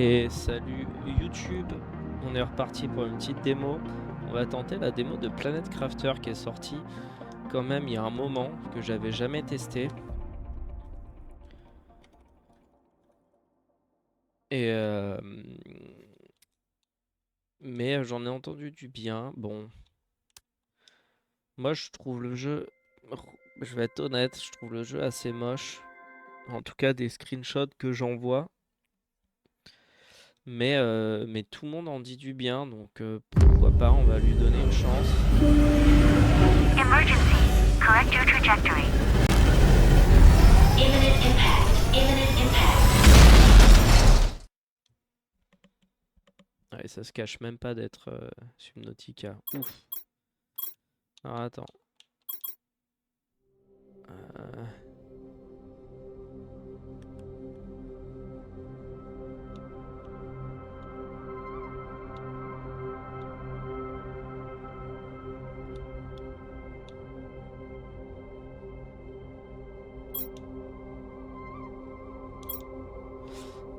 Et salut YouTube, on est reparti pour une petite démo. On va tenter la démo de Planet Crafter qui est sortie quand même il y a un moment que j'avais jamais testé. Et mais j'en ai entendu du bien. Bon, moi je trouve le jeu, je vais être honnête, je trouve le jeu assez moche. En tout cas des screenshots que j'en vois. Mais tout le monde en dit du bien, donc pourquoi pas, on va lui donner une chance. Emergency. Correct your trajectory. Imminent impact. Imminent impact. Ouais, ça se cache même pas d'être Subnautica. Ouf. Alors attends.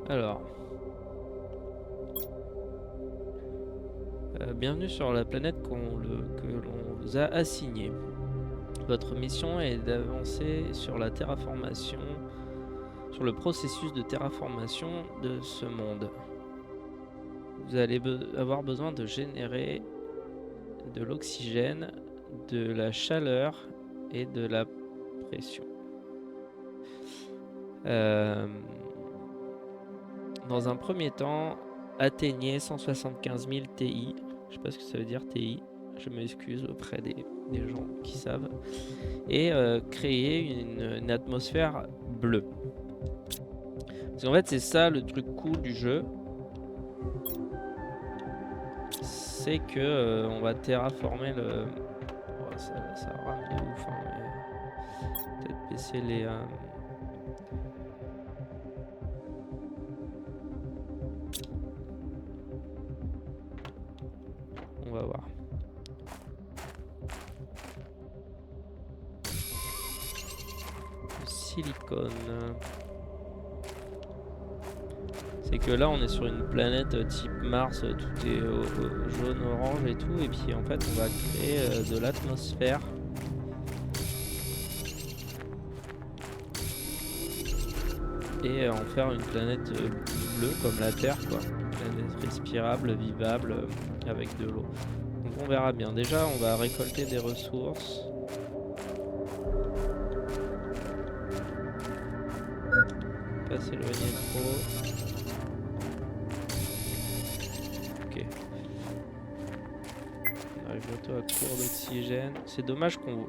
Alors. Bienvenue sur la planète que l'on vous a assignée. Votre mission est d'avancer sur la terraformation, sur le processus de terraformation de ce monde. Vous allez avoir besoin de générer de l'oxygène, de la chaleur et de la pression. Dans un premier temps, atteignez 175 000 TI. Je sais pas ce que ça veut dire TI. Je m'excuse auprès des gens qui savent. Et créer une atmosphère bleue. Parce qu'en fait, c'est ça le truc cool du jeu. C'est que on va terraformer le... Oh, ça rame de ouf. Hein, mais... Peut-être baisser les... On va voir. Le silicone. C'est que là on est sur une planète type Mars, tout est jaune, orange et tout. Et puis en fait on va créer de l'atmosphère. Et en faire une planète bleue comme la Terre quoi. Une planète respirable, vivable, avec de l'eau. Donc on verra bien. Déjà on va récolter des ressources. Pas s'éloigner trop. Ok. On arrive bientôt à court d'oxygène. C'est dommage qu'on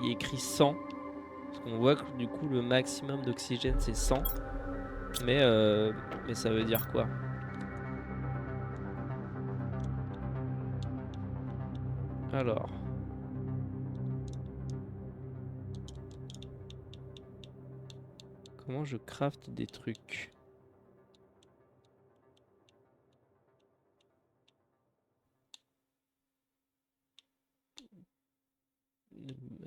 y écrit 100. Parce qu'on voit que du coup le maximum d'oxygène c'est 100. Mais ça veut dire quoi? Alors. Comment je crafte des trucs?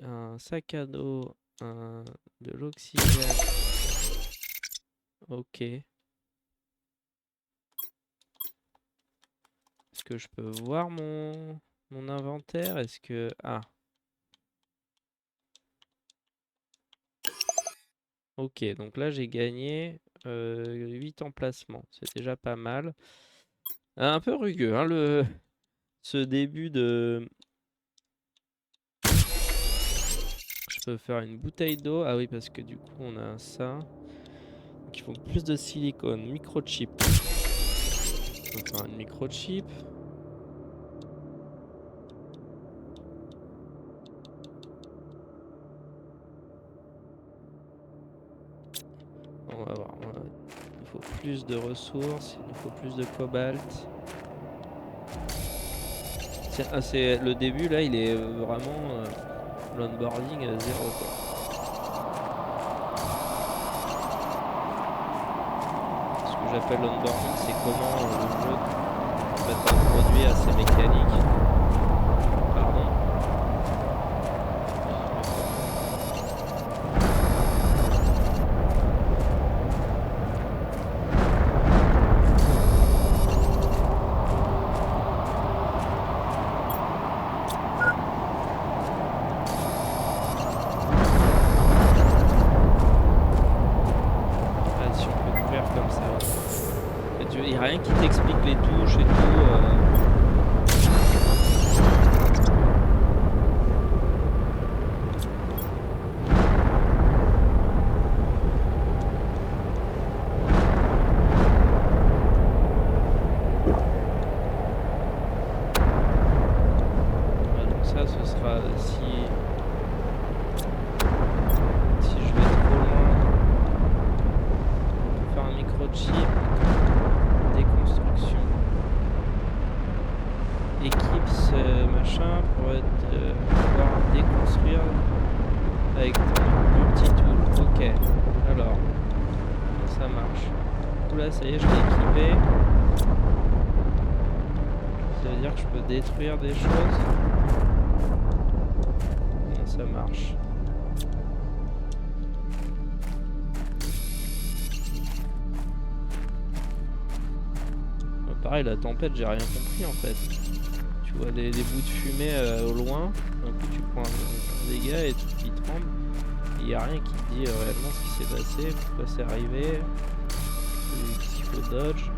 Un sac à dos, de l'oxygène. Ok. Est-ce que je peux voir mon inventaire? Est-ce que... Ah. Ok, donc là j'ai gagné 8 emplacements. C'est déjà pas mal. Un peu rugueux, hein, ce début de... Je peux faire une bouteille d'eau. Ah oui, parce que du coup on a ça. Donc il faut plus de silicone. Microchip. On va faire une microchip. On va voir. Il faut plus de ressources. Il faut plus de cobalt. C'est le début là, il est vraiment l'onboarding 0 quoi. Ce que j'appelle l'onboarding, c'est comment le jeu en fait, introduit à ses mécaniques. Pardon. comme ça. Il n'y a rien qui t'explique les touches et tout. Voilà, donc ça, ce sera si je vais trop loin, on peut faire un microchip, déconstruction. Équipe ce machin pour pouvoir déconstruire avec ton multi-tool. Ok, alors ça marche. Oula, ça y est, je l'ai équipé. Ça veut dire que je peux détruire des choses. Comment ça marche? Pareil, la tempête, j'ai rien compris en fait. Tu vois des bouts de fumée au loin, d'un coup tu prends un dégât et tout qui tremble. Il n'y a rien qui te dit réellement ce qui s'est passé, pourquoi c'est arrivé, qu'est-ce qu'il faut dodge.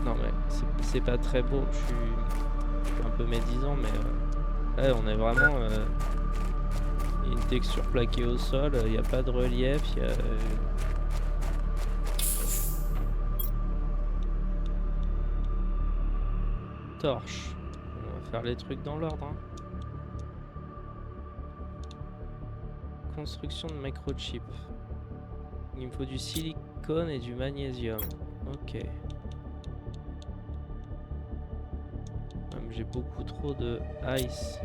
Non mais c'est pas très beau, je suis un peu médisant, mais ouais, on est vraiment une texture plaquée au sol, il n'y a pas de relief, il y a torche. On va faire les trucs dans l'ordre. Hein. Construction de microchip. Il me faut du silicone et du magnésium. Ok. J'ai beaucoup trop de ice.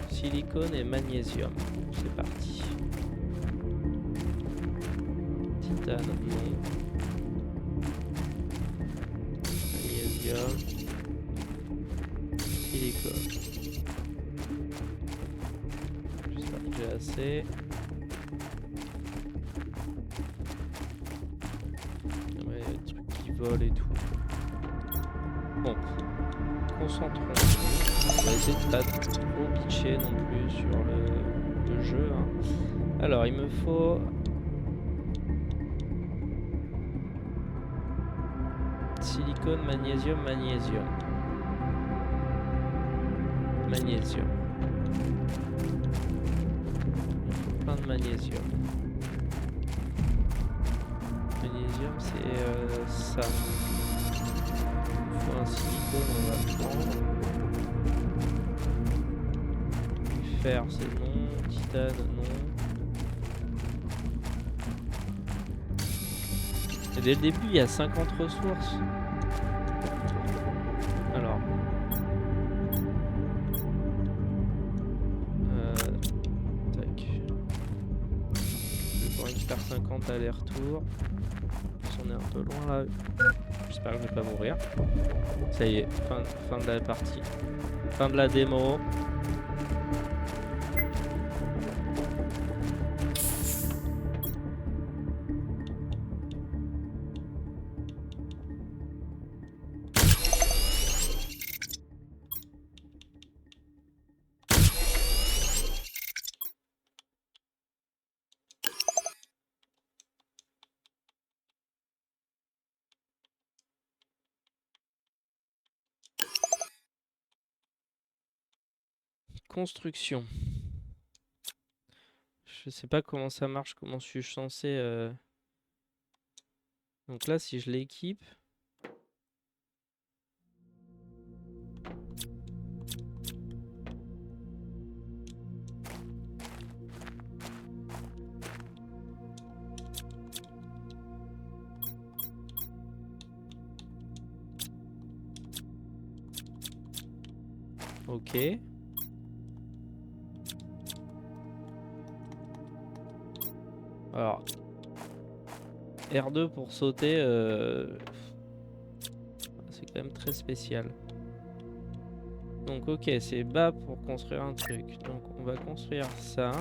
Silicone et magnésium. C'est parti. Titane, non. Magnésium. Silicone. J'espère que j'ai assez. Ouais, il y a des trucs qui volent et tout. Bon, concentrons. On va essayer de pas trop bitcher non plus sur le jeu. Hein. Alors, il me faut silicone, magnésium, magnésium. Magnésium. Il faut plein de magnésium. Magnésium, c'est ça. Un silicone, on va prendre. Du fer, c'est non. Titane, non. Et dès le début, il y a 50 ressources. Alors. Tac. Je vais récupérer 50 allers-retour. On est un peu loin là. J'espère que je vais pas mourir. Ça y est, fin de la partie. Fin de la démo. Construction. Je sais pas comment ça marche, comment suis je censé... Donc là, si je l'équipe... Ok. Alors, R2 pour sauter, c'est quand même très spécial. Donc ok, c'est bas pour construire un truc. Donc on va construire ça.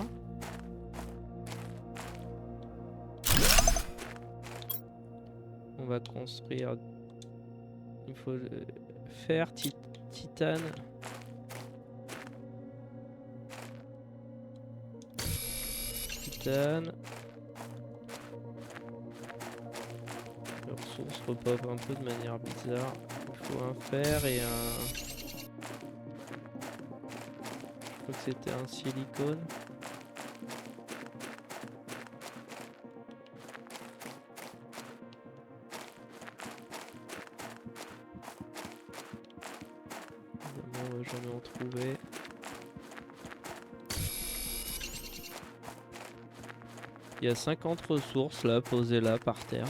On va construire... Il faut faire titane. titane. Les ressources repopent un peu de manière bizarre. Il faut un fer et un... Je crois que c'était un silicone. Évidemment, on va jamais en trouver. Il y a 50 ressources là, posées là par terre.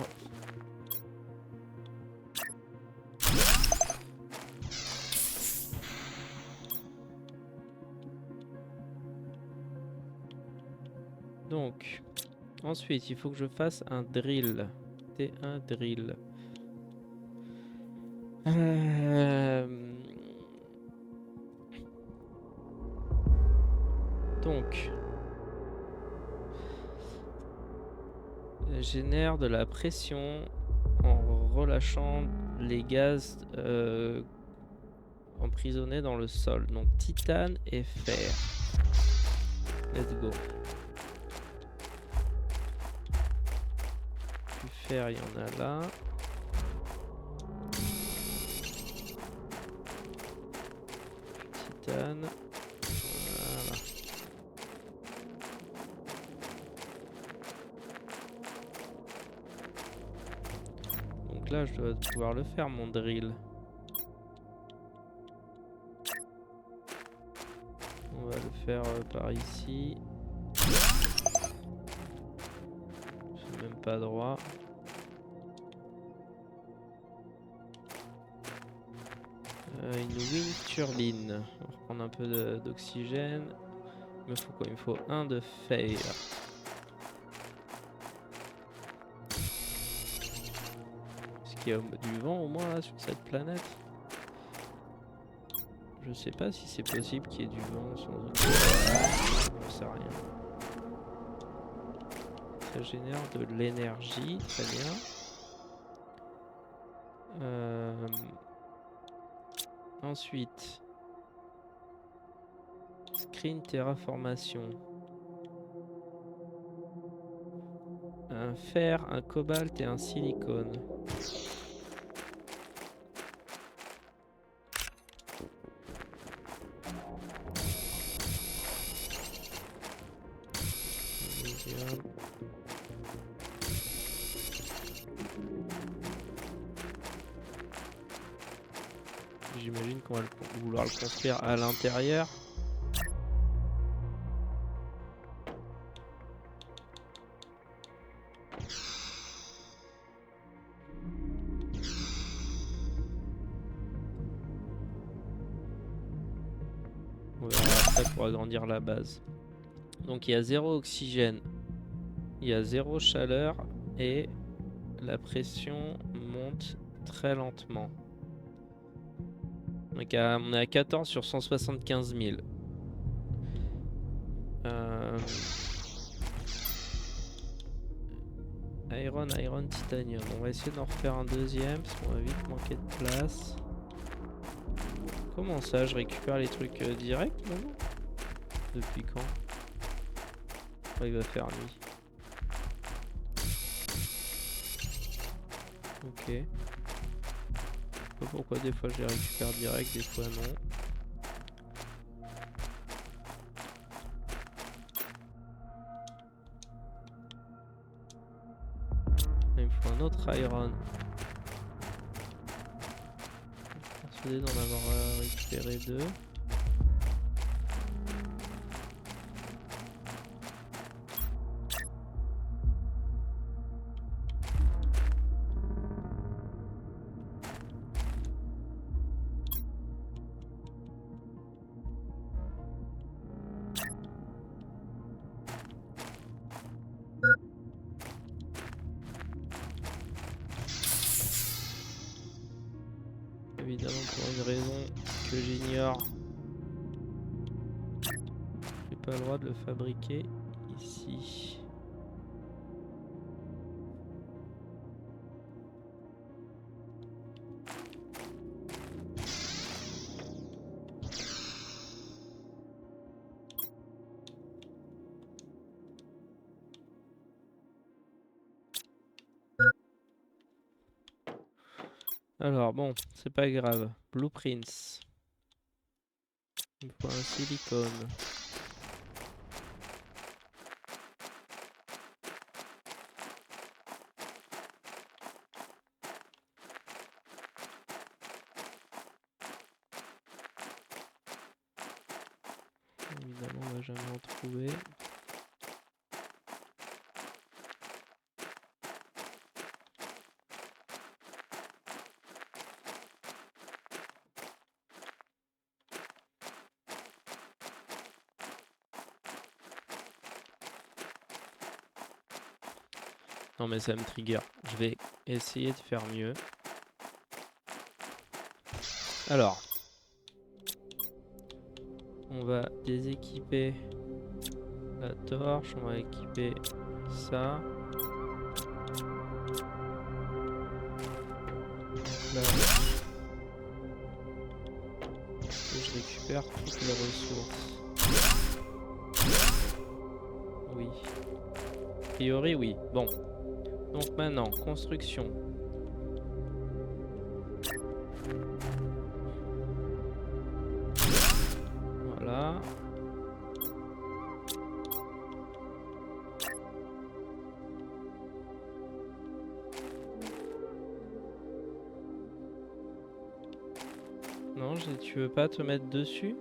Donc, ensuite, il faut que je fasse un drill. C'est un drill. Donc, génère de la pression en relâchant les gaz emprisonnés dans le sol. Donc, titane et fer. Let's go. Du fer, il y en a là. Du titane. Voilà. Donc là, je dois pouvoir le faire, mon drill. On va le faire par ici. C'est même pas droit. Une wind turbine. On va reprendre un peu d'oxygène. Il me faut quoi? Il me faut un de fer. Est-ce qu'il y a du vent au moins là sur cette planète? Je sais pas si c'est possible qu'il y ait du vent sans aucun... Je sais rien. Ça génère de l'énergie, très bien. Ensuite, screen terraformation. Un fer, un cobalt et un silicone. Magnésium. J'imagine qu'on va vouloir le construire à l'intérieur. On verra après pour agrandir la base. Donc il y a 0 oxygène, il y a 0 chaleur et la pression monte très lentement. Donc on est à 14 sur 175 000. Iron, titanium. On va essayer d'en refaire un deuxième parce qu'on va vite manquer de place. Comment ça, je récupère les trucs direct maintenant? Depuis quand? Oh, il va faire nuit. Ok. Je sais pas pourquoi des fois je les récupère direct, des fois non. Il me faut un autre iron. Je suis persuadé d'en avoir récupéré 2. Évidemment, pour une raison que j'ignore, j'ai pas le droit de le fabriquer ici. Alors bon, c'est pas grave. Blueprints. Il me faut un silicone. Évidemment, on va jamais en trouver. Non mais ça me trigger. Je vais essayer de faire mieux. Alors, on va déséquiper la torche, on va équiper ça. Là, je récupère toutes les ressources. Oui. A priori, oui. Bon. Donc maintenant, construction. Voilà. Non, tu veux pas te mettre dessus?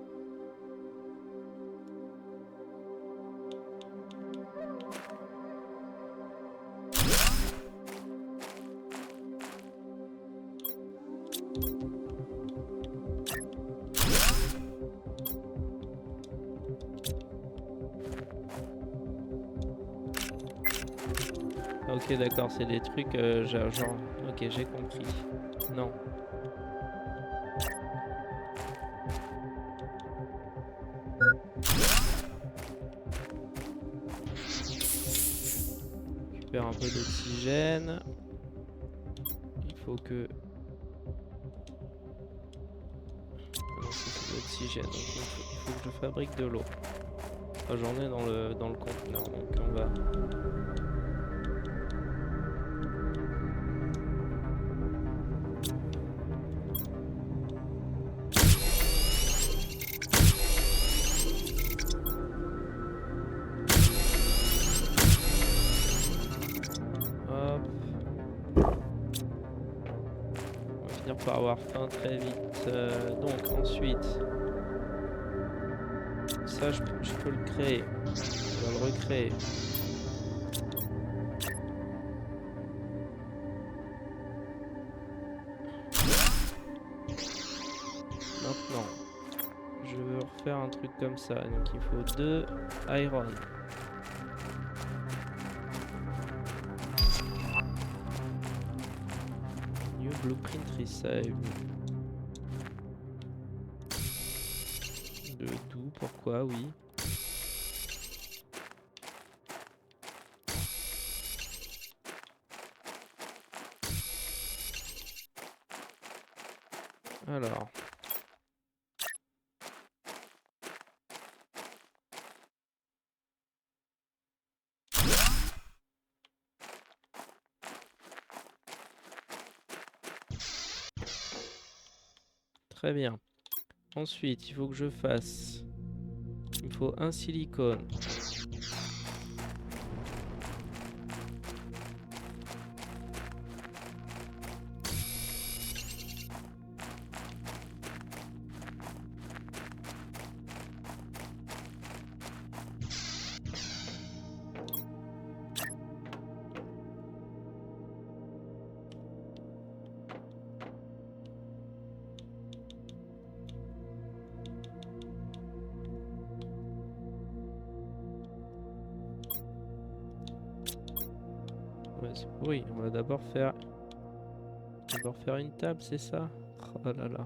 Ok, d'accord, c'est des trucs genre... Ok, j'ai compris. Non. Récupère un peu d'oxygène. Il faut que... Non, c'est de l'oxygène, donc il faut que je fabrique de l'eau. Enfin, j'en ai dans le conteneur, donc on va... Par avoir faim très vite. Donc ensuite, ça je peux le créer. On va le recréer. Maintenant, je veux refaire un truc comme ça. Donc il faut 2 iron. New blueprint resave. De tout, pourquoi, oui. Alors. Très bien. Ensuite, il faut que je fasse... Il me faut un silicone. Ouais, c'est pourri. On va d'abord faire une table, c'est ça? Oh là là.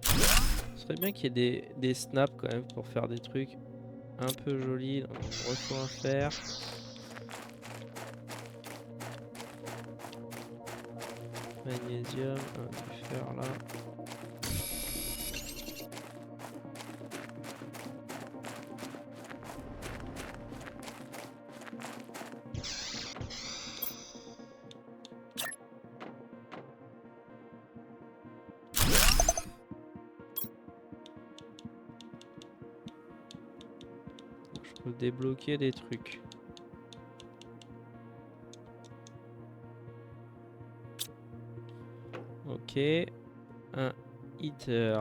Ce serait bien qu'il y ait des snaps quand même pour faire des trucs un peu jolis. Donc, on reçoit un fer. Magnésium, du fer là. Faut débloquer des trucs. Ok. Un heater.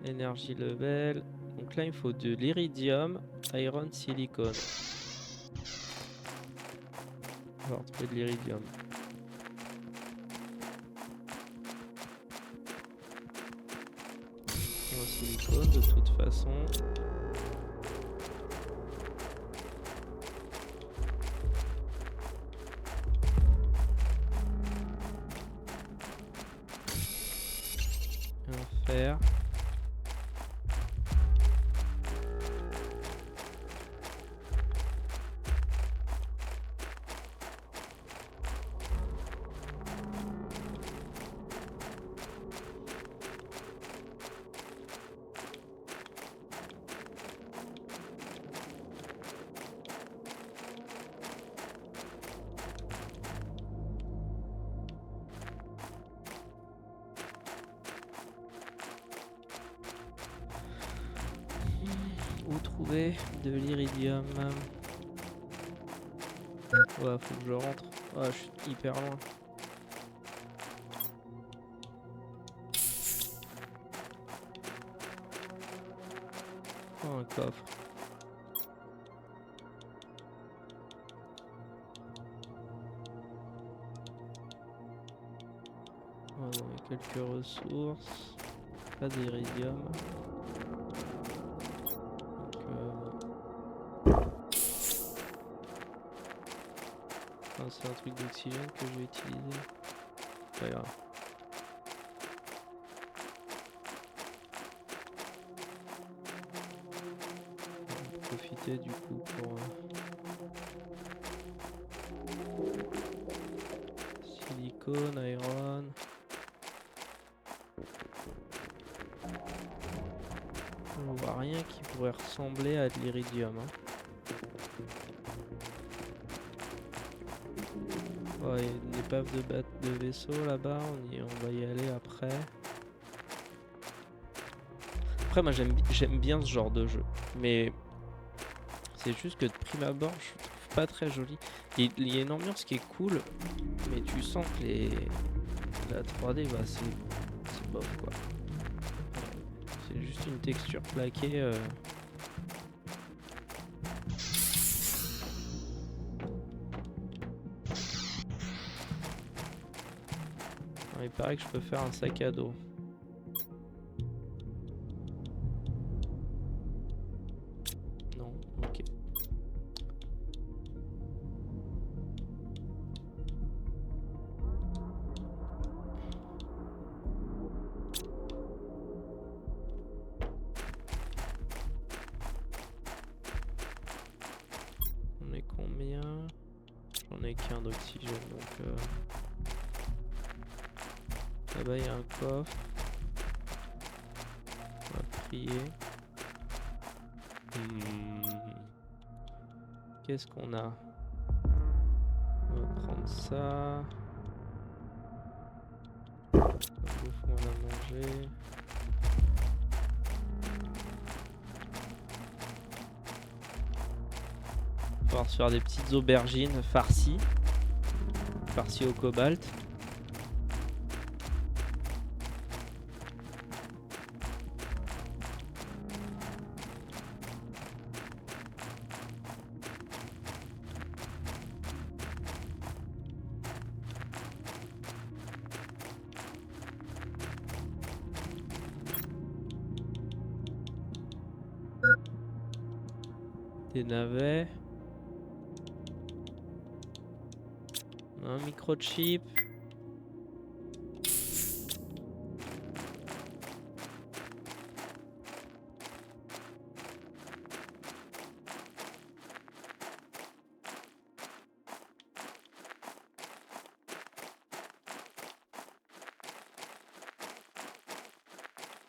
Énergie level. Donc là, il faut de l'iridium, iron, silicone. On va retrouver de l'iridium. En silicone, de toute façon. Un fer. Où trouver de l'iridium? Ouais, faut que je rentre. Ah, je suis hyper loin. Oh, un coffre. On va donner quelques ressources. Pas d'iridium. C'est un truc d'oxygène que je vais utiliser. Pas grave. On va profiter du coup pour silicone, iron. On voit rien qui pourrait ressembler à de l'iridium. Oh, il y a une épave de vaisseau là-bas, on va y aller après. Après moi j'aime bien ce genre de jeu, mais c'est juste que de prime abord je trouve pas très joli. Il y a une ambiance qui est cool, mais tu sens que la 3D bah, c'est bof quoi. C'est juste une texture plaquée. Il paraît que je peux faire un sac à dos. Non, ok. On est combien? J'en ai qu'un d'oxygène donc... Là-bas il y a un coffre. On va prier. Qu'est-ce qu'on a? On va prendre ça. On va manger. On va pouvoir se faire des petites aubergines farcies. Farcies au cobalt. Des navets. Un microchip.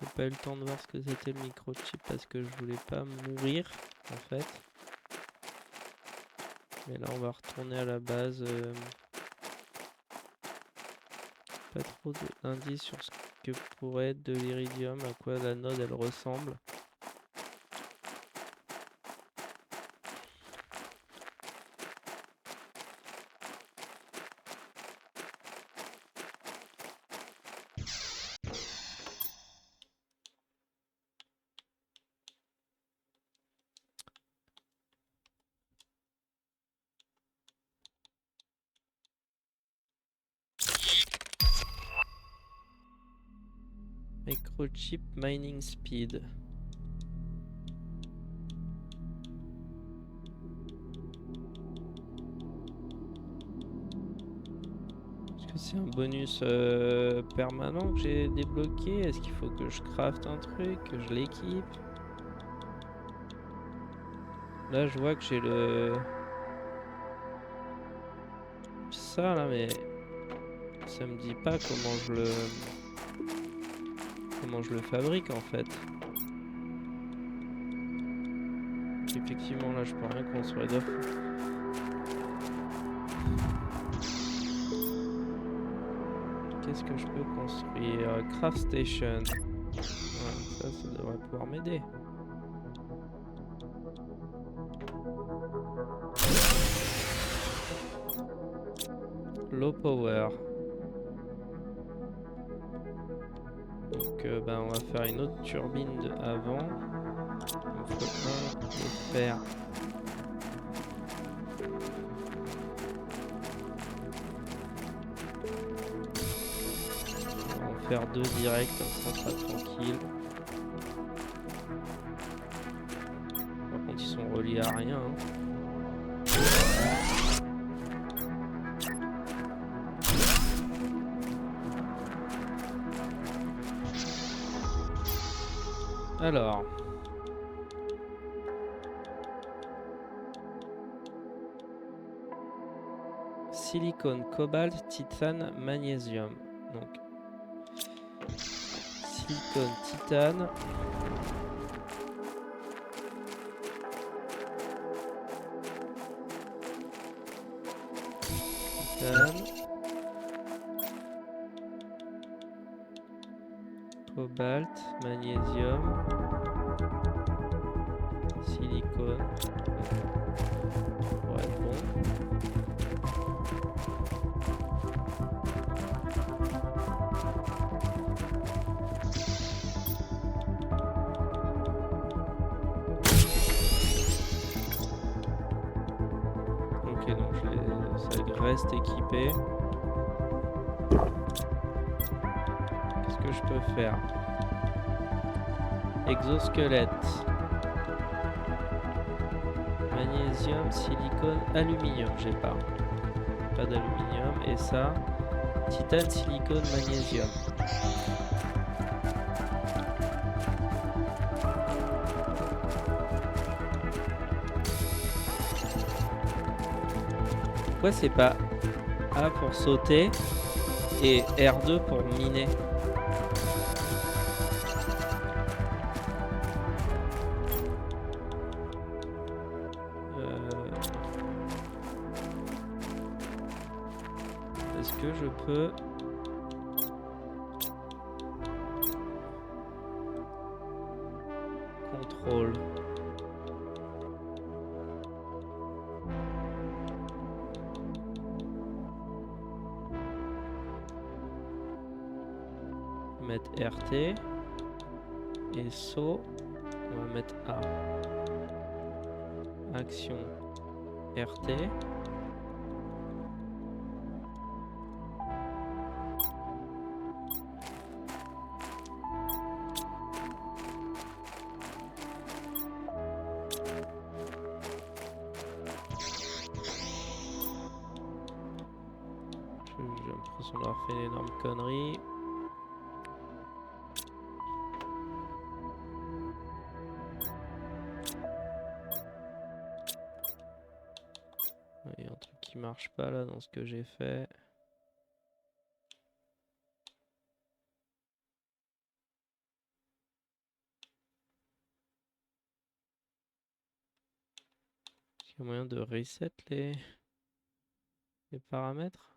J'ai pas eu le temps de voir ce que c'était le microchip parce que je voulais pas mourir en fait. Mais là on va retourner à la base. Pas trop d'indices sur ce que pourrait être de l'iridium, à quoi la node elle ressemble. microchip mining speed. Est-ce que c'est un bonus permanent que j'ai débloqué? Est-ce qu'il faut que je crafte un truc, que je l'équipe? Là je vois que j'ai le... ça là, mais ça me dit pas comment je le fabrique en fait. Effectivement là je peux rien construire d'autre. Qu'est-ce que je peux construire? Craft station. Ouais, ça devrait pouvoir m'aider. Low power. Donc ben, on va faire une autre turbine de avant. Il me faut un de fer. On va en faire 2 directs, comme ça on sera tranquille. Par contre ils sont reliés à rien. Hein. Alors, silicone, cobalt, titane, magnésium. Donc, silicone, titane. Titane. Cobalt, magnésium, silicone, pour être bon. Ok, donc ça reste équipé. Qu'est-ce que je peux faire? Exosquelette. Magnésium, silicone, aluminium, j'ai pas. Pas d'aluminium. Et ça, titane, silicone, magnésium. Pourquoi c'est pas A pour sauter et R2 pour miner? Est-ce que je peux... Contrôle. Mettre RT. Et saut, on va mettre A. Action RT. J'ai l'impression d'avoir fait une énorme connerie. Il y a un truc qui marche pas là dans ce que j'ai fait. Est-ce qu'il y a moyen de reset les paramètres?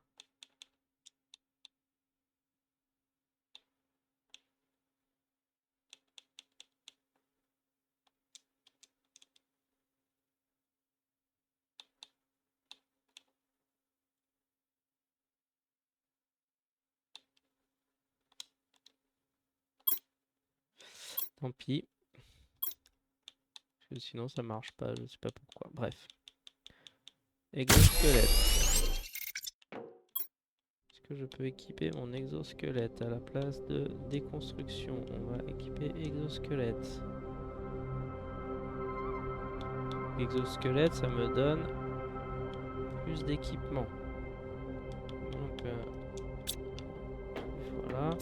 Tant pis. Parce que sinon ça marche pas, je sais pas pourquoi. Bref. Exosquelette. Est-ce que je peux équiper mon exosquelette à la place de déconstruction? On va équiper exosquelette. Exosquelette, ça me donne plus d'équipement. Donc voilà.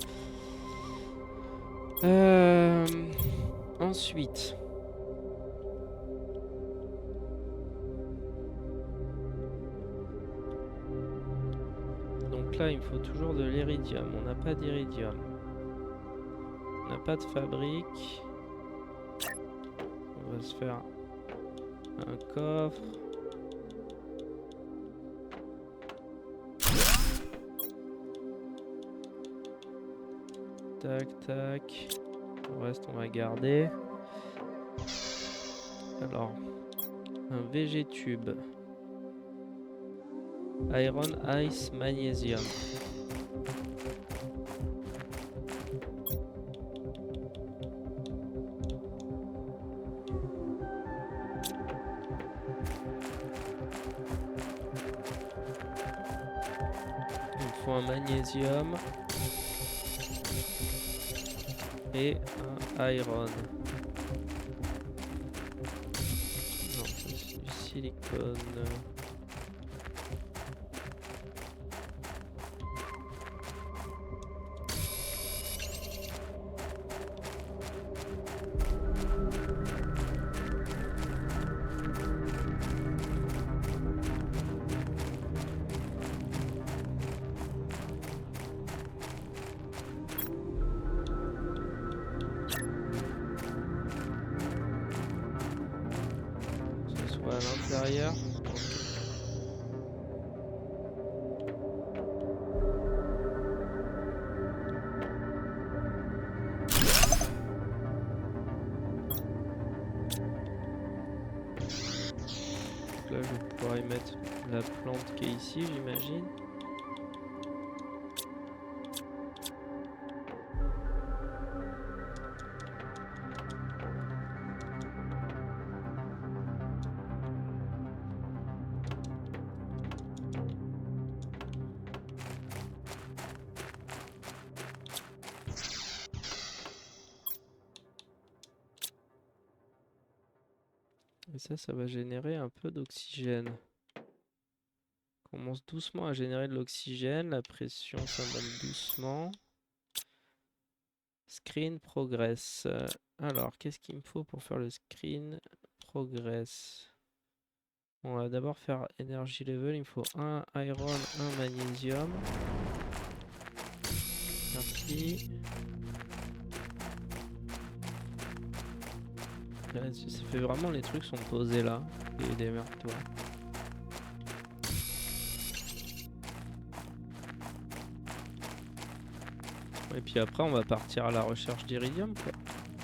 Ensuite. Donc là, il me faut toujours de l'iridium. On n'a pas d'iridium. On n'a pas de fabrique. On va se faire un coffre. Tac, tac. Le reste, on va garder. Alors, un VG-tube. Iron, Ice, Magnésium. Il me faut un magnésium et un iron. Non, c'est du silicone. À l'intérieur. Là, je vais pouvoir y mettre la plante qui est ici, j'imagine. Et ça va générer un peu d'oxygène. On commence doucement à générer de l'oxygène. La pression, ça monte doucement. Screen progress. Alors, qu'est-ce qu'il me faut pour faire le screen progress? On va d'abord faire energy level. Il me faut un iron, un magnésium. Merci. Ça fait vraiment, les trucs sont posés là. Et démerde-toi. Et puis après, on va partir à la recherche d'iridium, quoi.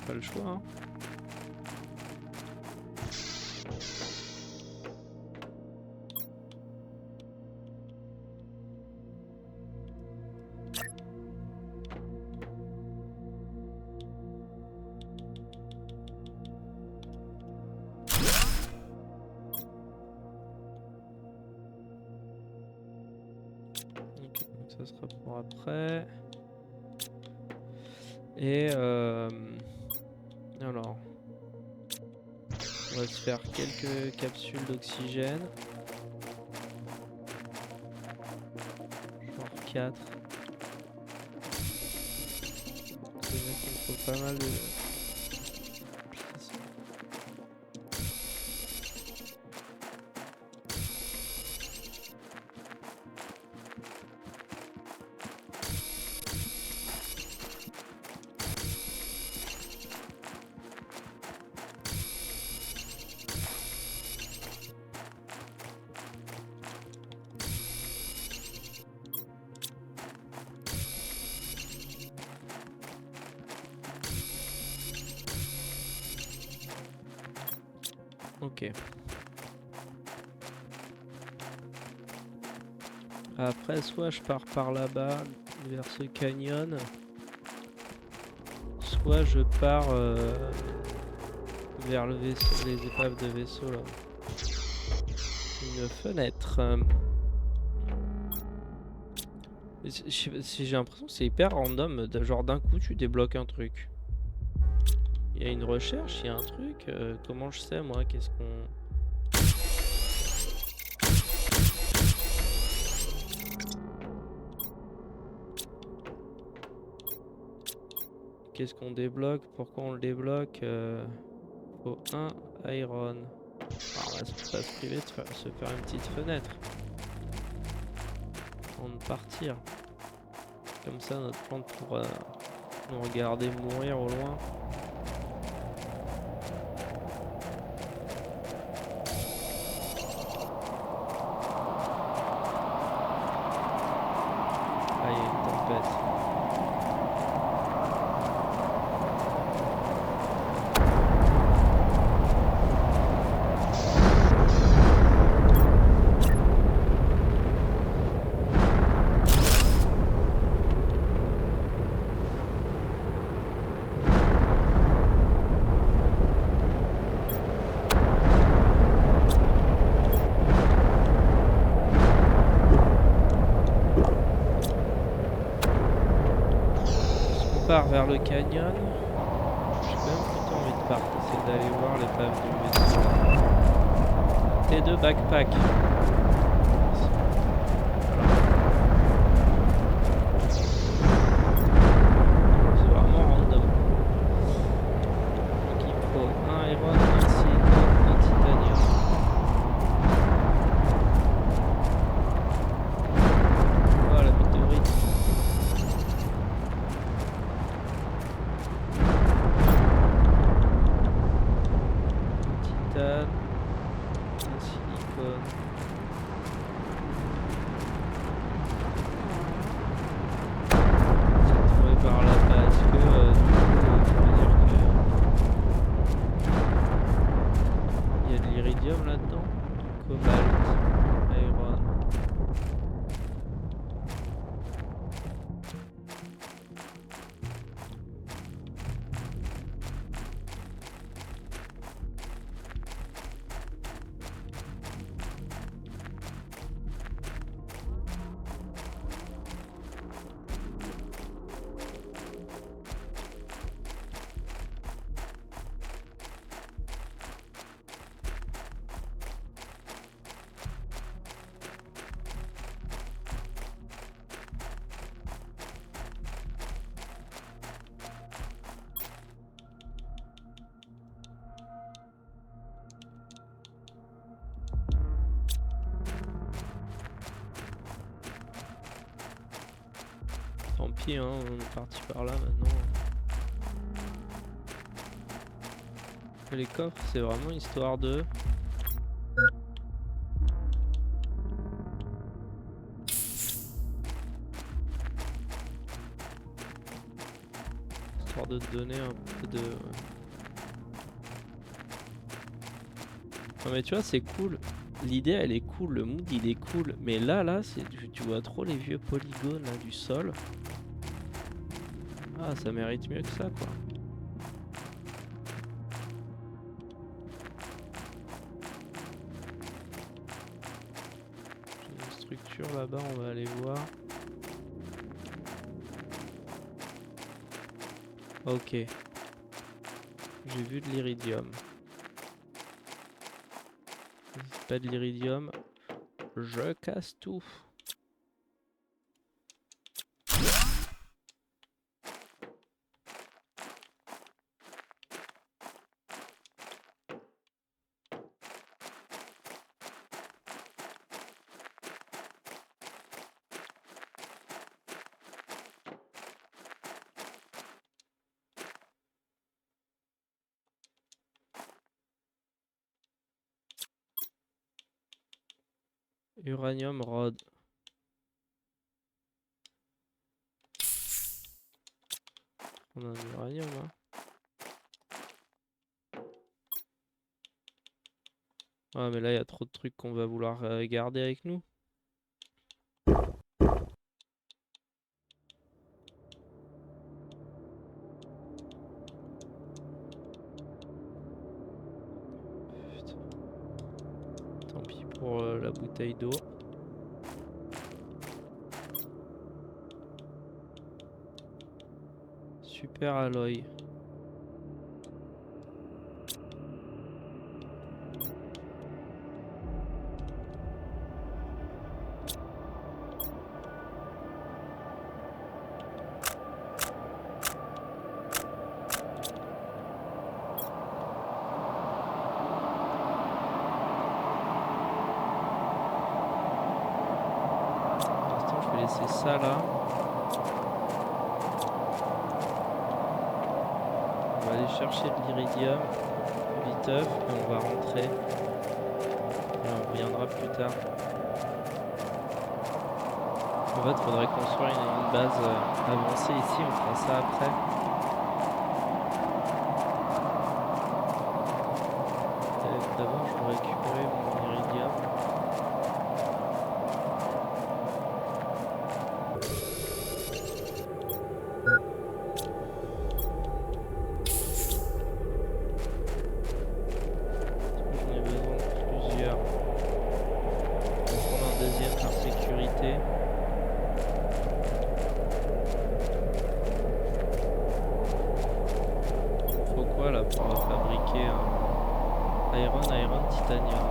Pas le choix, hein. Ça sera pour après. Et alors, on va se faire quelques capsules d'oxygène. Genre 4. C'est vrai qu'il me faut pas mal de... Ok. Après, soit je pars par là-bas, vers ce canyon, soit je pars vers le vaisseau, les épaves de vaisseau là. Une fenêtre. Mais j'ai l'impression que c'est hyper random, genre d'un coup tu débloques un truc. Il y a une recherche, il y a un truc, comment je sais moi, qu'est-ce qu'on... Qu'est-ce qu'on débloque? Pourquoi on le débloque? Faut un iron. Alors, on va pas se priver de se faire une petite fenêtre. Avant de partir. Comme ça notre plante pourra nous regarder mourir au loin. Ah, il y a une tempête. Part vers le canyon. J'ai quand même plutôt envie de partir, c'est d'aller voir l'épave du vaisseau. T2 backpack. C'est vraiment random. Donc il faut un iron, un silicone, un titanium. Voilà la météorite. Un silicone. C'est trouvé par là parce que du coup, ça veut dire que il y a de l'iridium là-dedans, cobalt, iron. Tant pis, hein, on est parti par là maintenant. Les coffres, c'est vraiment histoire de... Histoire de te donner un peu de... Non mais tu vois, c'est cool. L'idée, elle est cool, le mood, il est cool. Mais là, tu vois trop les vieux polygones là, du sol. Ah, ça mérite mieux que ça, quoi. J'ai une structure là-bas, on va aller voir. Ok. J'ai vu de l'iridium. Si c'est pas de l'iridium, je casse tout. Uranium rod. On a un uranium, hein. Ah, mais là, il y a trop de trucs qu'on va vouloir garder avec nous. Putain. Tant pis pour la bouteille d'eau. super alloy. Pour l'instant, je vais laisser ça là. On va aller chercher de l'iridium, viteuf, et on va rentrer. Et on reviendra plus tard. En fait, il faudrait construire une base avancée ici, on fera ça après. D'abord, je vais récupérer mon iridium. J'en ai besoin de plusieurs. Je vais prendre un deuxième par sécurité. Il me faut quoi là pour fabriquer un iron, titanium.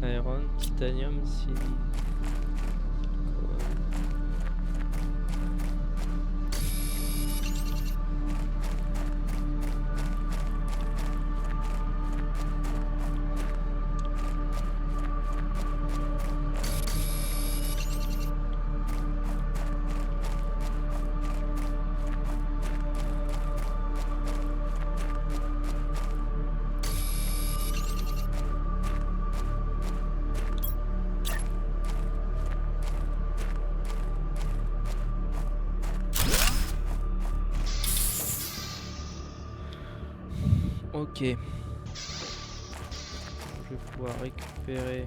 Iron, titanium, silicone. Ok. Je vais pouvoir récupérer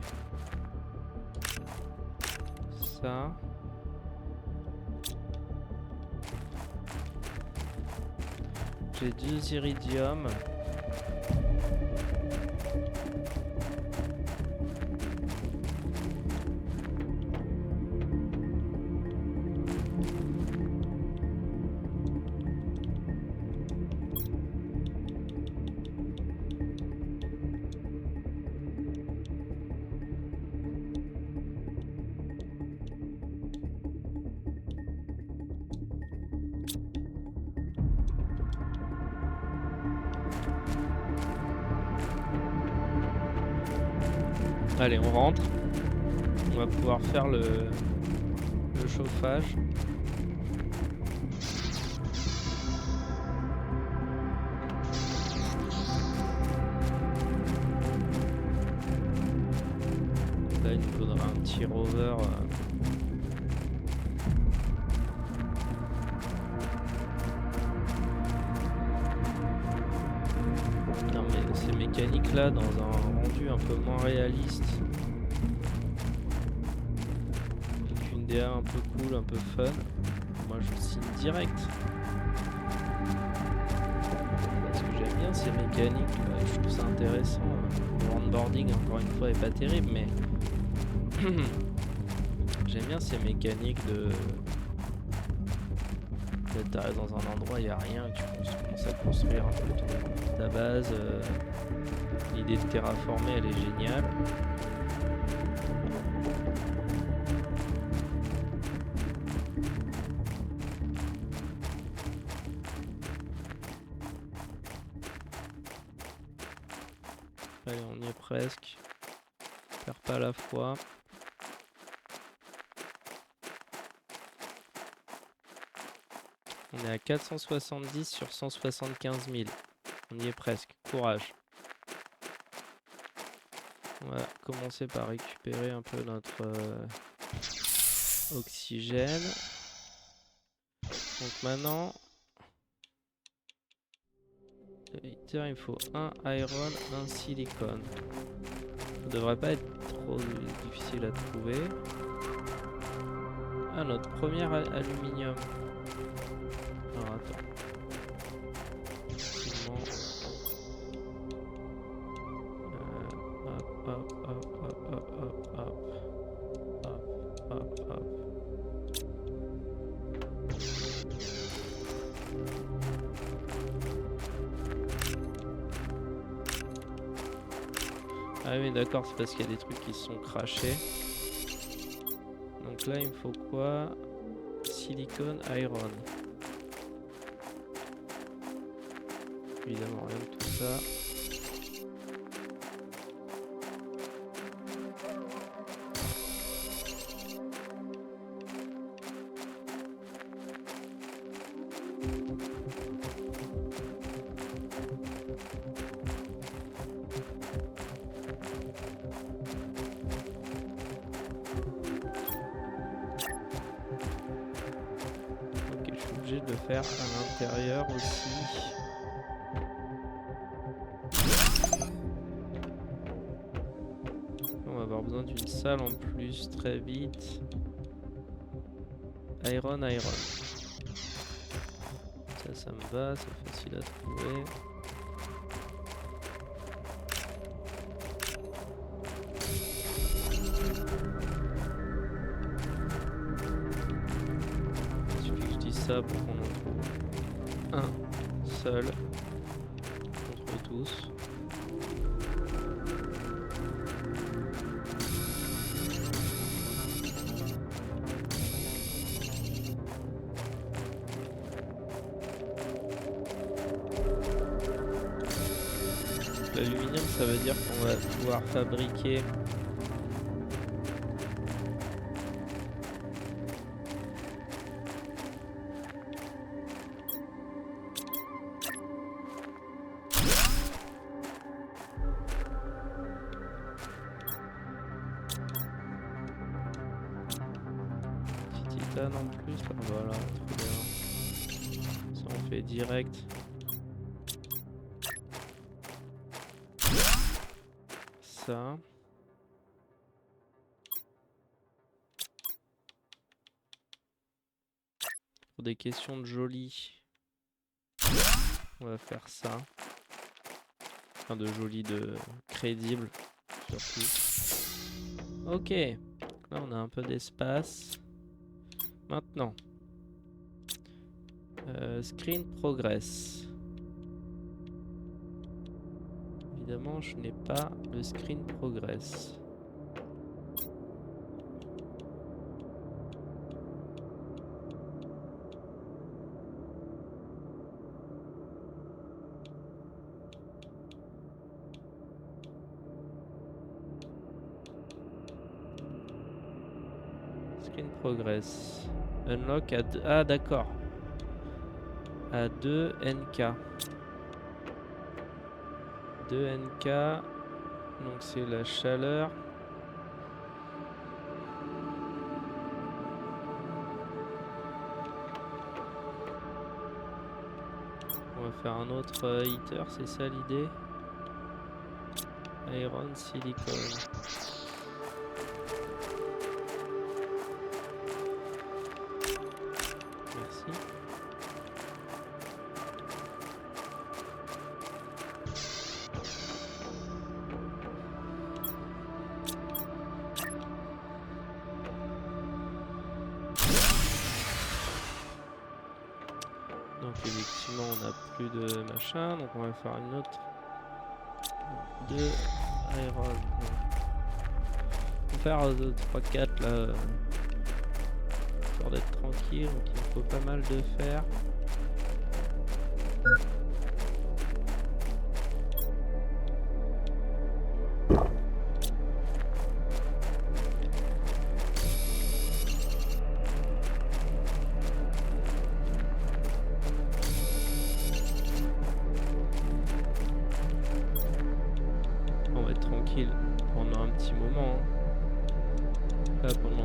ça. J'ai 2 iridium. Allez, on rentre. On va pouvoir faire le chauffage. Là, il nous faudra un petit rover. Non mais ces mécaniques là dans un rendu un peu moins réaliste, avec une DA un peu cool, un peu fun, moi je signe direct. Parce que j'aime bien ces mécaniques, je trouve ça intéressant. Le handboarding encore une fois est pas terrible, mais j'aime bien ces mécaniques de... T'arrives dans un endroit, il n'y a rien, tu commences à construire un peu ta base. L'idée de terraformer, elle est géniale. Allez, on y est presque. Perds pas la foi. On est à 470 sur 175 000. On y est presque. Courage. On va commencer par récupérer un peu notre oxygène. Donc maintenant... Iter, il faut un iron, un silicone. Ça devrait pas être trop difficile à trouver. Ah, notre premier aluminium. Alors attends. Hop, hop, hop, hop, hop, hop, hop. Hop, hop, hop. Ah oui, d'accord, c'est parce qu'il y a des trucs qui se sont crashés. Donc là, il me faut quoi? Silicone, iron. Évidemment, rien de tout ça. De le faire à l'intérieur aussi. On va avoir besoin d'une salle en plus très vite. Iron. Ça me va, c'est facile à trouver. Pour qu'on en trouve un seul contre tous. L'aluminium, ça veut dire qu'on va pouvoir fabriquer en plus, voilà, trop bien. Ça on fait direct. Ça. Pour des questions de joli, on va faire ça. Enfin de joli, de crédible surtout. Ok, là on a un peu d'espace. Maintenant, screen progress. Évidemment, je n'ai pas le screen progress. Screen progress. Unlock à 2. Ah d'accord. À 2 NK. 2 NK. Donc c'est la chaleur. On va faire un autre heater, c'est ça l'idée. Iron, silicone. Merci. Donc effectivement on n'a plus de machin, donc on va faire une autre de iron. On va faire 3-4 là, histoire d'être tranquille, donc il faut pas mal de fer. On va être tranquille pendant un petit moment. Hein. Là pendant...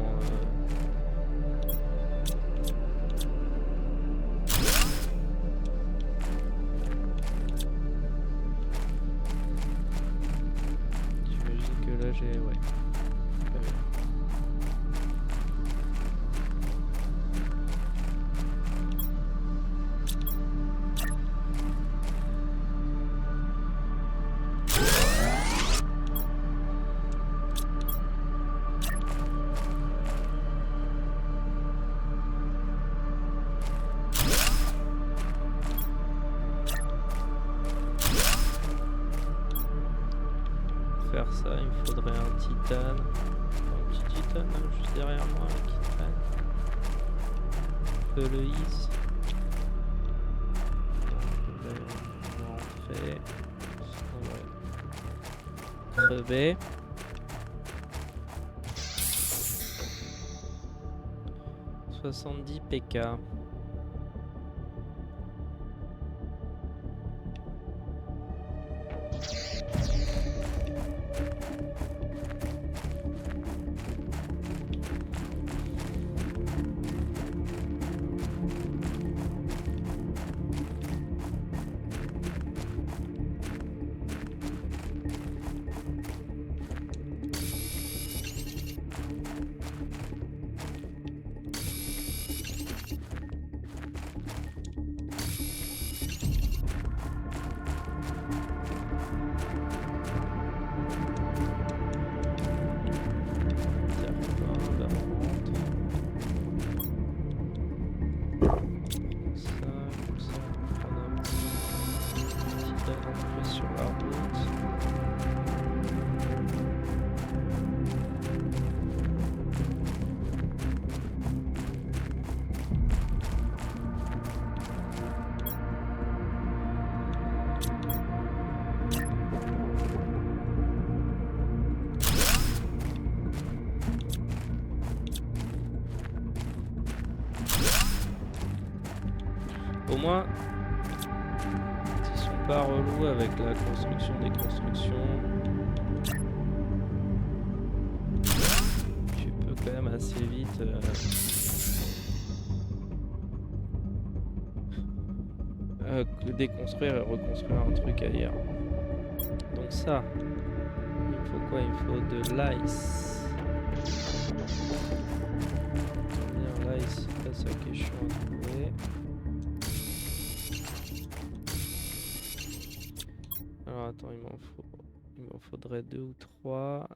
ça, il me faudrait un titane. Un petit titane là, juste derrière moi là, qui traîne. Le ease. On va rentrer. On va crever. « 70 PK. Sur la route. Au moins, ils sont pas relous avec la construction des constructions. Tu peux quand même assez vite déconstruire et reconstruire un truc ailleurs. Donc ça, il faut quoi? Il faut de l'ice. L'ice, c'est ça qui est chiant à trouver. Alors attends, il m'en faudrait 2 ou 3.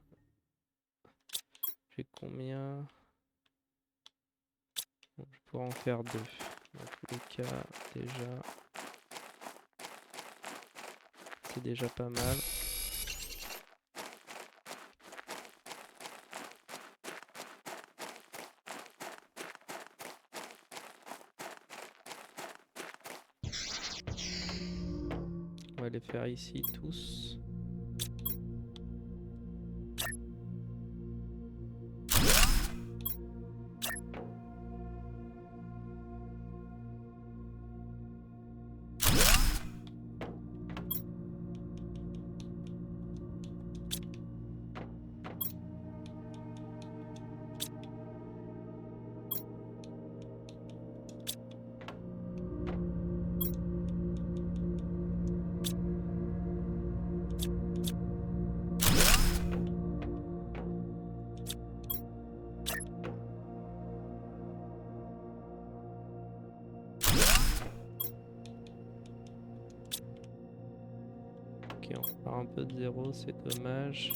J'ai combien? Bon, je pourrais en faire 2. Dans tous les cas, déjà, c'est déjà pas mal. On va les faire ici tous. Ok, on repart un peu de zéro, c'est dommage.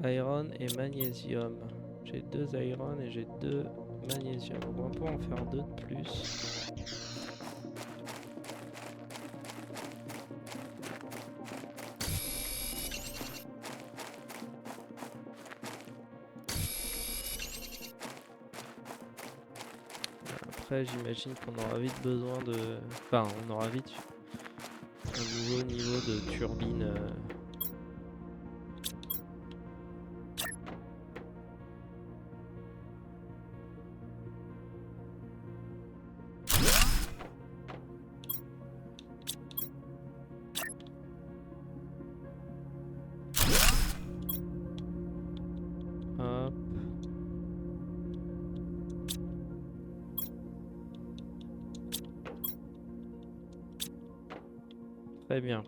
Iron et magnésium. J'ai 2 iron et j'ai 2 magnésium. On va pouvoir en faire 2 de plus. Après, j'imagine qu'on aura vite besoin de... Enfin, on aura vite un nouveau niveau de turbine. Hop. Très bien.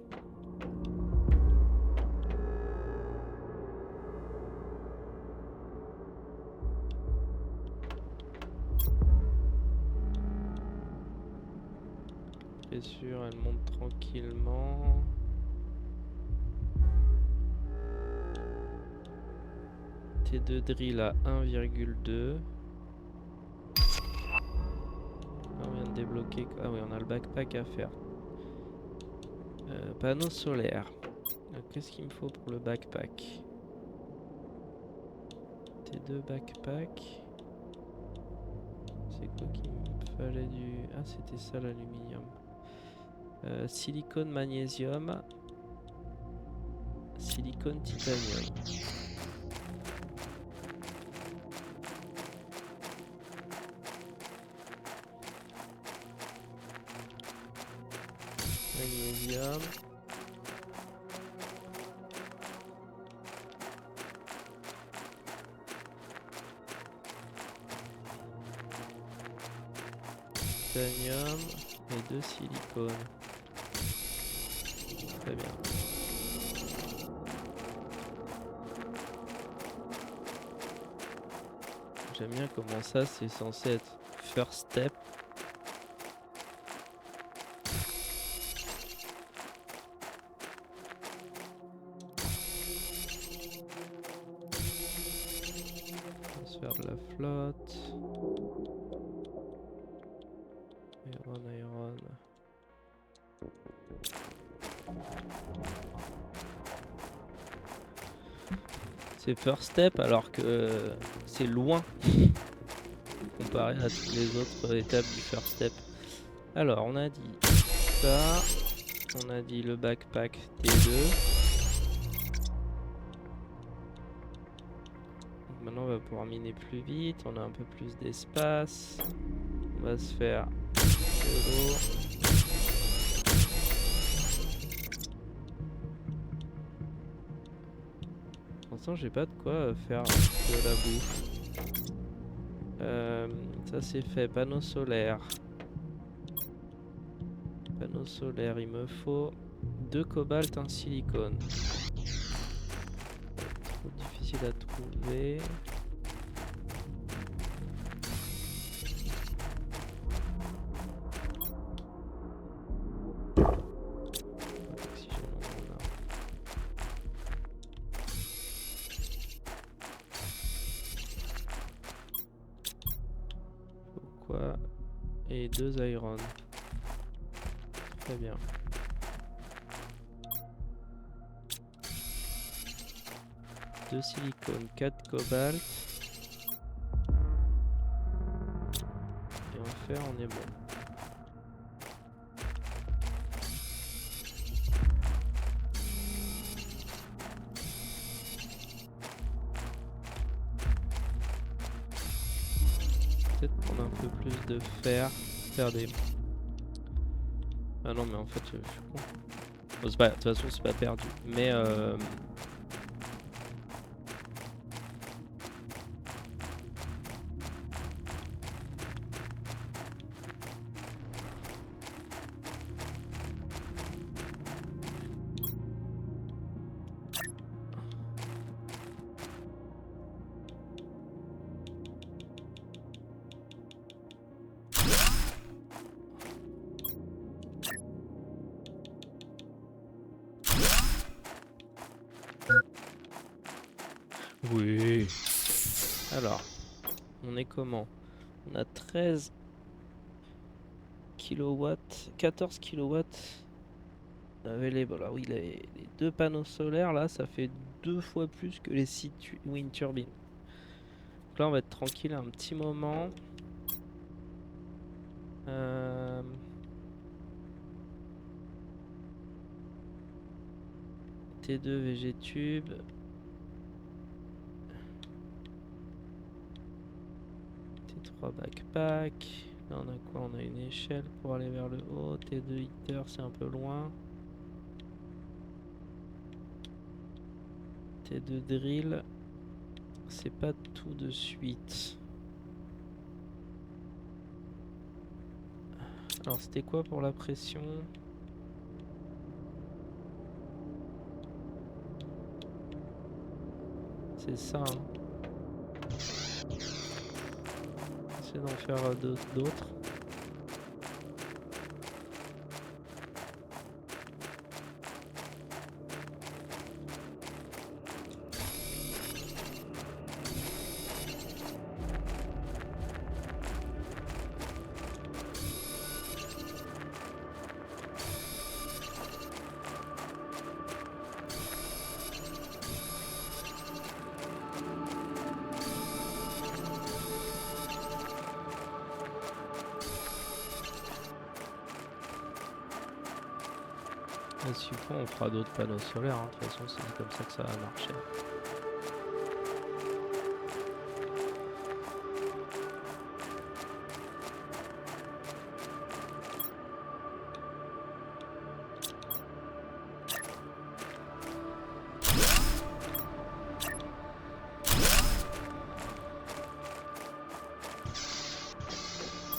Bien sûr, elle monte tranquillement. T2 drill à 1,2. On vient de débloquer. Ah oui, on a le backpack à faire. Panneaux solaires. Qu'est-ce qu'il me faut pour le backpack? T2 backpack. C'est quoi qu'il me fallait du... Ah, c'était ça l'aluminium. Silicone magnésium. Silicone titanium. Magnésium. Titanium et 2 silicones. Très bien. J'aime bien comment ça c'est censé être first step. Transfert de la flotte. Iron. C'est first step alors que c'est loin comparé à toutes les autres étapes du first step. Alors on a dit ça, on a dit le backpack T2. Donc maintenant on va pouvoir miner plus vite, on a un peu plus d'espace. On va se faire de l'eau. Pour l'instant j'ai pas de quoi faire de la bouffe. Ça c'est fait, panneau solaire. Panneau solaire, il me faut 2 cobalt, un silicone. Trop difficile à trouver. Et 2 iron. Très bien. Deux silicone, 4 cobalt. Et en fer, on est bon. Peut-être prendre un peu plus de fer. Faire des... Ah non mais en fait je suis con. Bon, de toute façon c'est pas perdu. Mais oui. Alors, on est comment? On a 13 kilowatts, 14 kilowatts available. Ah oui, les 2 panneaux solaires là, ça fait 2 fois plus que les 6 wind turbines. Donc là, on va être tranquille un petit moment. T2 VGTube. T3 backpack. Là on a quoi? On a une échelle pour aller vers le haut. T2 heater, c'est un peu loin. T2 drill. C'est pas tout de suite. Alors c'était quoi pour la pression? C'est ça. Hein. Essayer d'en faire d'autres. Et s'il faut, on fera d'autres panneaux solaires. Hein. De toute façon, c'est comme ça que ça va marcher.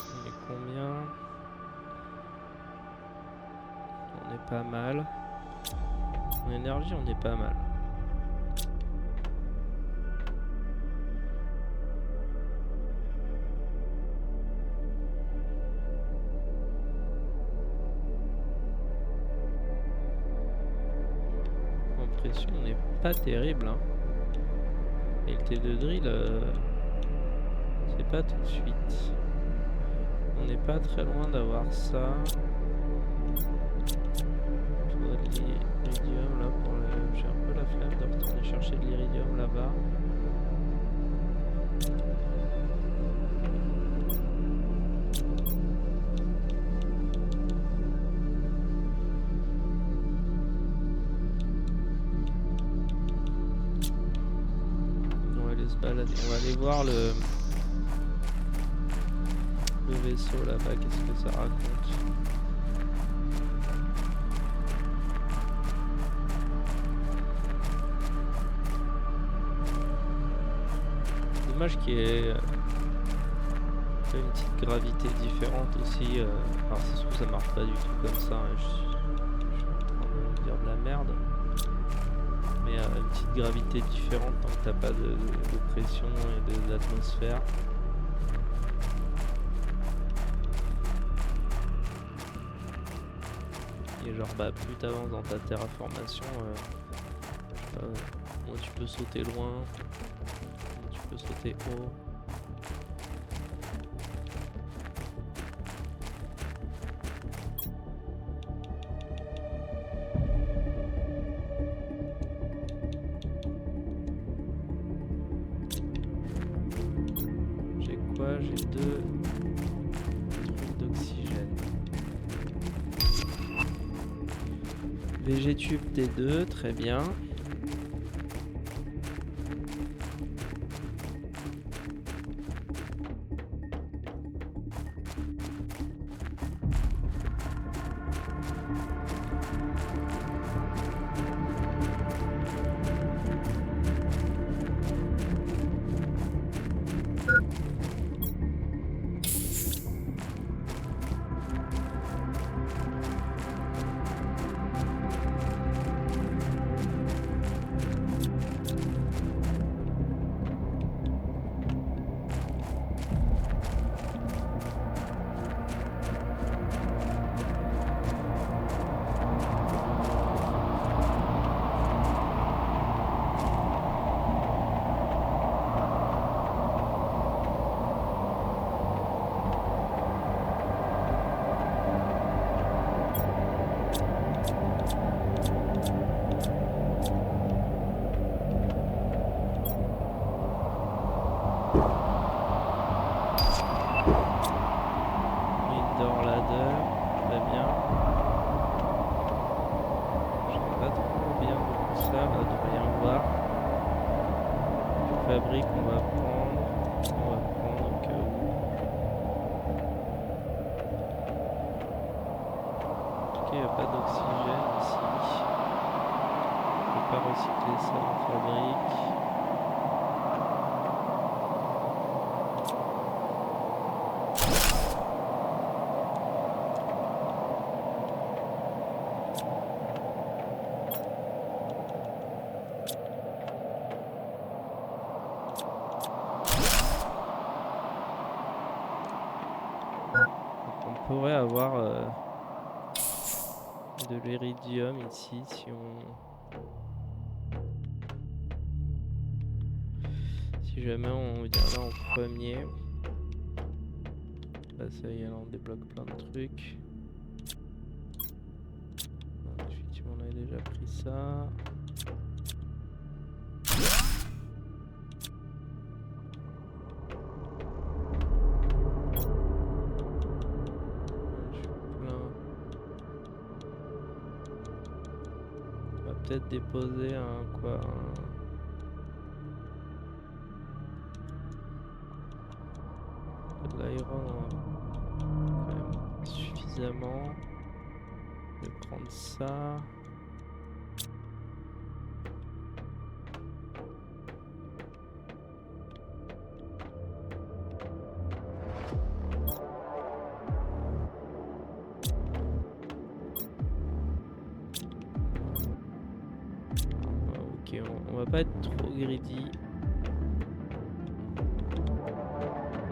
On est combien? On est pas mal. En énergie, on est pas mal. En pression, on n'est pas terrible. Hein. Et le T2 drill, c'est pas tout de suite. On n'est pas très loin d'avoir ça. De l'iridium là pour le... J'ai un peu la flemme de retourner chercher de l'iridium là-bas. On va aller se balader. On va aller voir le vaisseau là-bas. Qu'est-ce que ça raconte? Dommage qu'il y ait une petite gravité différente aussi. Alors ça se trouve ça marche pas du tout comme ça. Hein. Je suis en train de dire de la merde. Mais une petite gravité différente tant que t'as pas de pression et d'atmosphère. Et genre bah plus t'avances dans ta terraformation, moins tu peux sauter loin. Tu peux sauter haut. J'ai quoi? J'ai 2 trucs d'oxygène. VG-tube T2, très bien. Fabrique, on va prendre au cas où. Ok, il n'y a pas d'oxygène ici. On ne peut pas recycler ça en fabrique. On pourrait avoir de l'iridium ici si jamais on vient là en premier. Là ça y est, là on débloque plein de trucs. Donc, effectivement on avait déjà pris ça. peut-être déposer un quoi de l'iron quand même suffisamment. Je vais prendre ça. Ok, on va pas être trop greedy.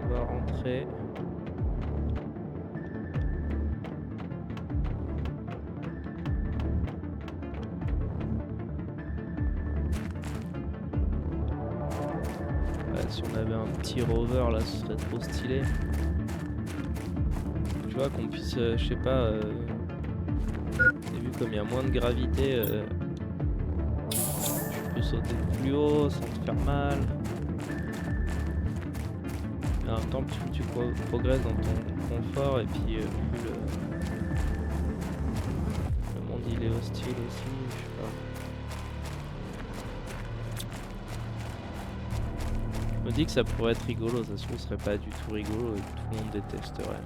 On va rentrer. Si on avait un petit rover là, ce serait trop stylé. Tu vois, qu'on puisse, je sais pas, t'as vu comme il y a moins de gravité, tu peux sauter plus haut sans te faire mal. Et en même temps, plus tu progresses dans ton confort et puis plus le monde il est hostile aussi, je sais pas. Je me dis que ça pourrait être rigolo, ça se trouve, ce serait pas du tout rigolo et tout le monde détesterait.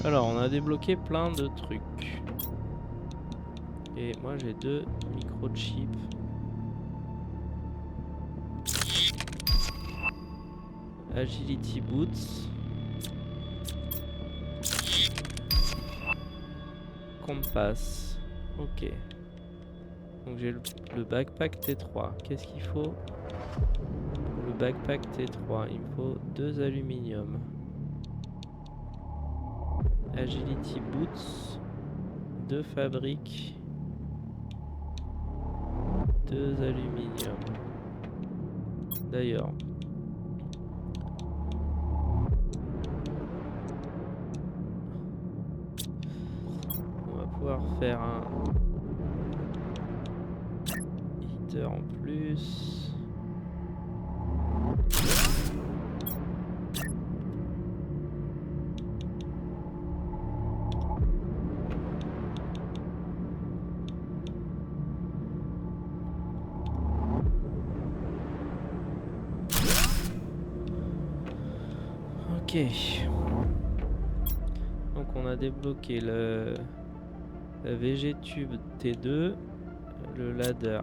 Alors, on a débloqué plein de trucs. Et moi, j'ai 2 microchips. Agility Boots. Compass. Ok. Donc j'ai le backpack T3. Qu'est-ce qu'il faut? Le backpack T3, il me faut 2 aluminium. Agility Boots, 2 fabriques, 2 aluminium. D'ailleurs, on va pouvoir faire un heater en plus. Ok. Donc on a débloqué la VG Tube T2, le ladder.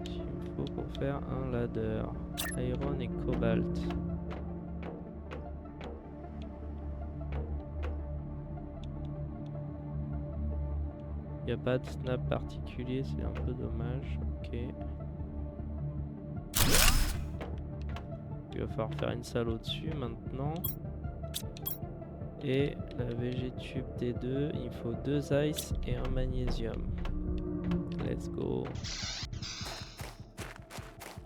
Il me faut pour faire un ladder. Iron et cobalt. Il n'y a pas de snap particulier, c'est un peu dommage. Ok. Il va falloir faire une salle au-dessus maintenant. Et la VG Tube T2, il faut 2 ice et un magnésium. Let's go.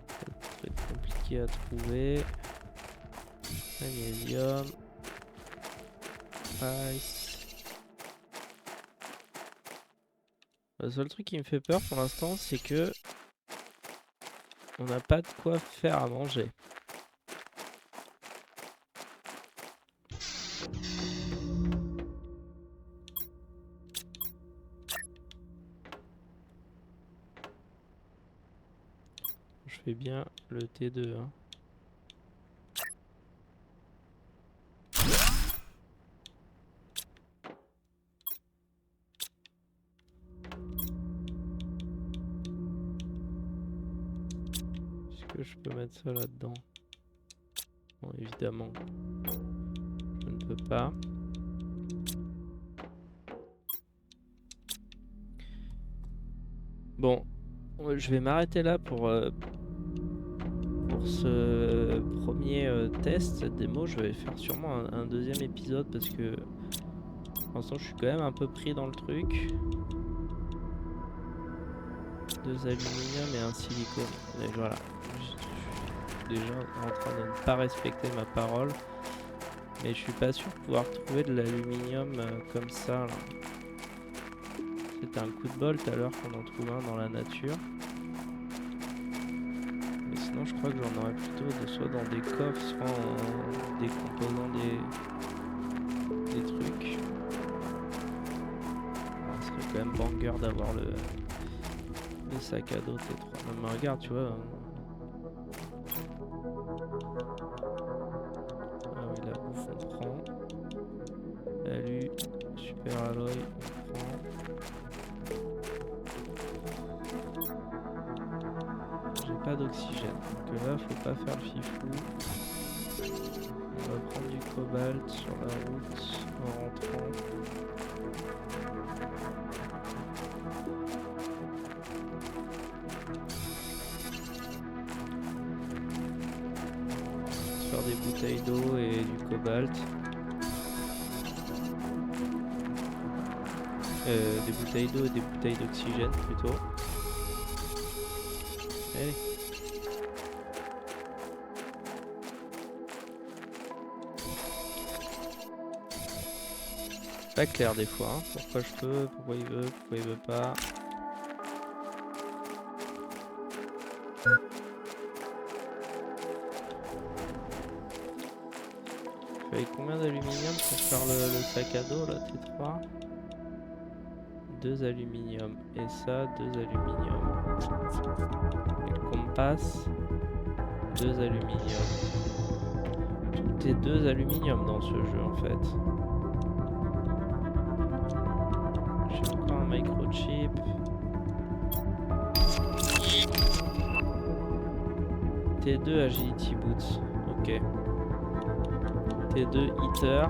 C'est très compliqué à trouver. Magnésium. Ice. Le seul truc qui me fait peur pour l'instant, c'est que on n'a pas de quoi faire à manger. Je fais bien le T2. Hein. Est-ce que je peux mettre ça là-dedans? Bon, évidemment, je ne peux pas. Bon, je vais m'arrêter là pour ce premier test, cette démo. Je vais faire sûrement un deuxième épisode parce que pour l'instant je suis quand même un peu pris dans le truc. 2 aluminium et un silicone. Et voilà. Je suis déjà en train de ne pas respecter ma parole. Mais je suis pas sûr de pouvoir trouver de l'aluminium comme ça là. C'était un coup de bol tout à l'heure qu'on en trouve un dans la nature. Mais sinon je crois que j'en aurais plutôt soit dans des coffres, soit en décomposant des trucs. Alors, ce serait quand même banger d'avoir le sac à dos T3. Non mais regarde, tu vois. Ah oui, la bouffe on prend. Salut, super alloy, on prend. J'ai pas d'oxygène, donc là faut pas faire le fifou. On va prendre du cobalt sur la route en rentrant. Faire des bouteilles d'eau et du cobalt. Des bouteilles d'eau et des bouteilles d'oxygène plutôt. Allez. Pas clair des fois, hein. Pourquoi je peux, pourquoi il veut pas. Il fallait combien d'aluminium pour faire le sac à dos là, T3? 2 aluminium et ça 2 aluminium. Et le compas 2 aluminium. Tout est 2 aluminium dans ce jeu en fait. J'ai encore un microchip. T2 agility boots. Ok. T2 heater.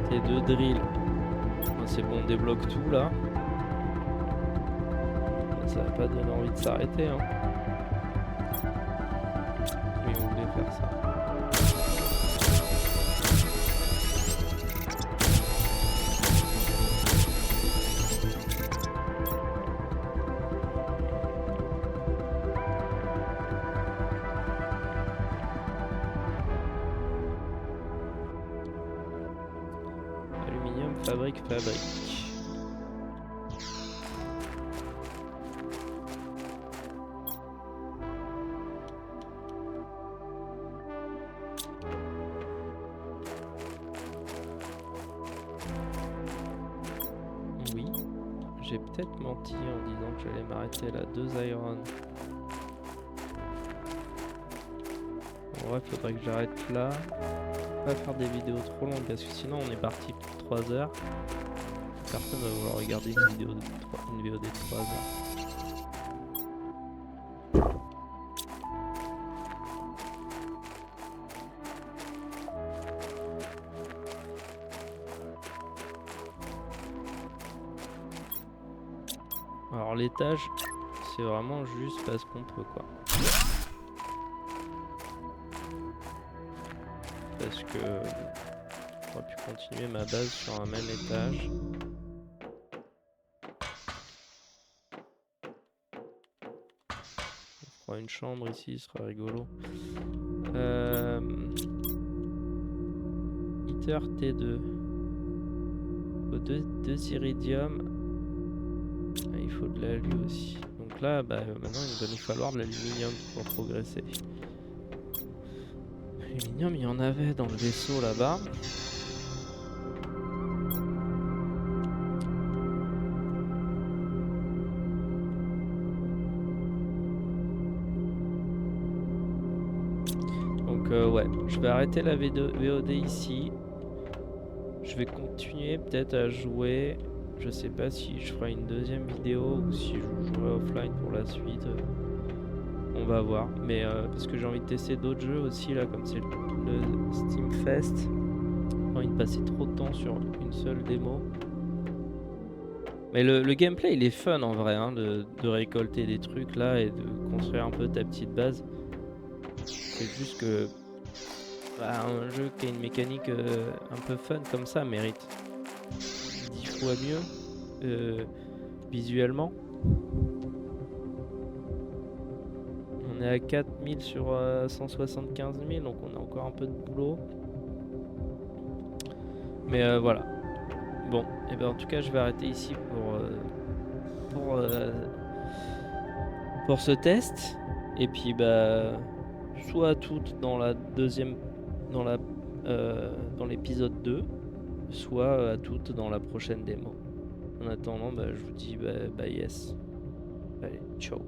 T2 drill. C'est bon, on débloque tout là. Ça va pas donner envie de s'arrêter. Hein. Oui, on voulait faire ça. Aluminium, fabrique. Oui, j'ai peut-être menti en disant que j'allais m'arrêter là. 2 iron. En vrai, faudrait que j'arrête là. Pas faire des vidéos trop longues parce que sinon on est parti pour 3 heures. Personne va vouloir regarder une vidéo des 3 heures. Alors l'étage, c'est vraiment juste parce qu'on peut quoi. Parce que j'aurais pu continuer ma base sur un même étage. On fera une chambre ici, ce sera rigolo. Heater T2. Il faut 2 iridium. Il faut de l'alu aussi. Donc là, maintenant il va nous falloir de l'aluminium pour progresser. L'aluminium, il y en avait dans le vaisseau là-bas. Donc ouais, je vais arrêter la VOD ici. Je vais continuer peut-être à jouer. Je sais pas si je ferai une deuxième vidéo ou si je jouerai offline pour la suite. On va voir. Mais parce que j'ai envie de tester d'autres jeux aussi là, comme c'est le Steam Fest. J'ai envie de passer trop de temps sur une seule démo. Mais le gameplay il est fun en vrai, hein, de récolter des trucs là et de construire un peu ta petite base. C'est juste que un jeu qui a une mécanique un peu fun comme ça mérite 10 fois mieux visuellement. On est à 4000 sur 175 000, donc on a encore un peu de boulot. Mais voilà. Bon, et ben en tout cas, je vais arrêter ici pour ce test. Et puis soit toutes dans la deuxième, dans l'épisode 2, soit à toutes dans la prochaine démo. En attendant, je vous dis bye yes. Allez, ciao.